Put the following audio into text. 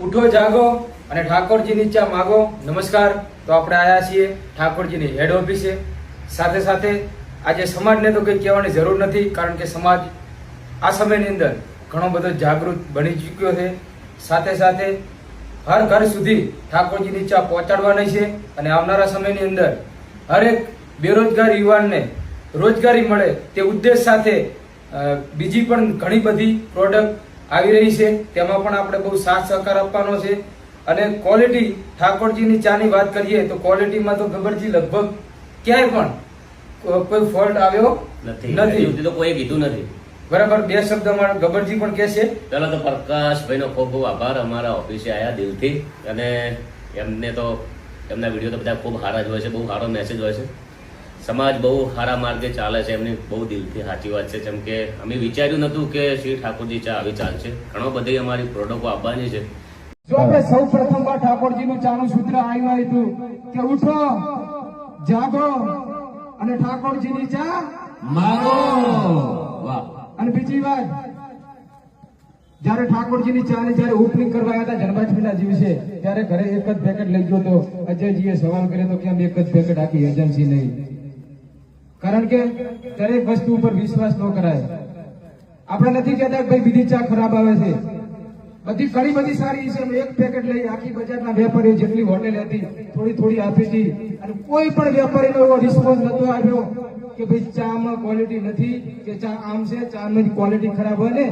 ઉઠો જાગો અને ઠાકોરજીની ચા માગો। નમસ્કાર। તો આપણે આયા છીએ ઠાકોરજીની હેડ ઓફિસે। સાથે સાથે આજે સમાજને તો કંઈ કહેવાની જરૂર નથી, કારણ કે સમાજ આ સમયની અંદર ઘણો બધો જાગૃત બની ચૂક્યો છે। સાથે સાથે હર ઘર સુધી ઠાકોરજીની ચા પહોંચાડવાની છે અને આવનારા સમયની અંદર હરેક બેરોજગાર યુવાનને રોજગારી મળે તે ઉદ્દેશ સાથે બીજી પણ ઘણી બધી પ્રોડક્ટ આવી રહી છે, તેમાં પણ આપણે બહુ સાથ સહકાર આપવાનો છે। અને ક્વોલિટી ઠાકોરજીની ચાની વાત કરીએ તો ક્વોલિટીમાં તો ગબ્બરજી લગભગ ક્યાંય પણ કોઈ ફોલ્ટ આવ્યો નથી, તો કોઈ કીધું નથી। બરાબર। બે શબ્દમાં ગબ્બરજી પણ કહે છે। પેલા તો પ્રકાશભાઈનો ખૂબ ખૂબ આભાર, અમારા ઓફિસે આવ્યા દિલથી, અને એમને તો એમના વિડીયો તો બધા ખૂબ સારા જ હોય છે, બહુ સારો મેસેજ હોય છે। સમાજ બહુ સારા માર્ગે ચાલે છે, એમની બહુ દિલથી સાચી વાત છે। જેમ કે અમે વિચાર્યું નતું કે શ્રી ઠાકોરજી ચા આવી ચાલશે, ઘણો બધી અમારી પ્રોડક્ટો આપવાની છે। જો આપણે સૌ પ્રથમવાર ઠાકોરજીનું ચાનું સૂત્ર આવ્યું હતું કે ઉઠો જાગો અને ઠાકોરજીની ચા માગો। વાહ। અને બીજી વાત, જયારે ઠાકોરજીની ચા ની જયારે ઓપનિંગ કરવા આવ્યા હતા જન્માષ્ટમીના દિવસે, ત્યારે ઘરે એક જ પેકેટ લઈ ગયો તો અજયજીએ સવાલ કર્યો તો કેમ એક જ પેકેટ આખી એજન્સી નહીં? કારણ કે દરેક વસ્તુ ઉપર વિશ્વાસ ન કરાય। આપણે નથી કહેતા કે ભાઈ બીજી ચા ખરાબ આવે છે, બધી ઘણી બધી સારી છે। એક પેકેટ લઈ આખી બજારના વેપારીઓ જેટલી હોટેલ હતી થોડી થોડી આપી હતી, અને કોઈ પણ વેપારીનો એવો રિસ્પોન્સ નતો આવ્યો કે ભાઈ ચામાં ક્વોલિટી નથી કે ચા આમ છે, ચાની ક્વોલિટી ખરાબ હોય ને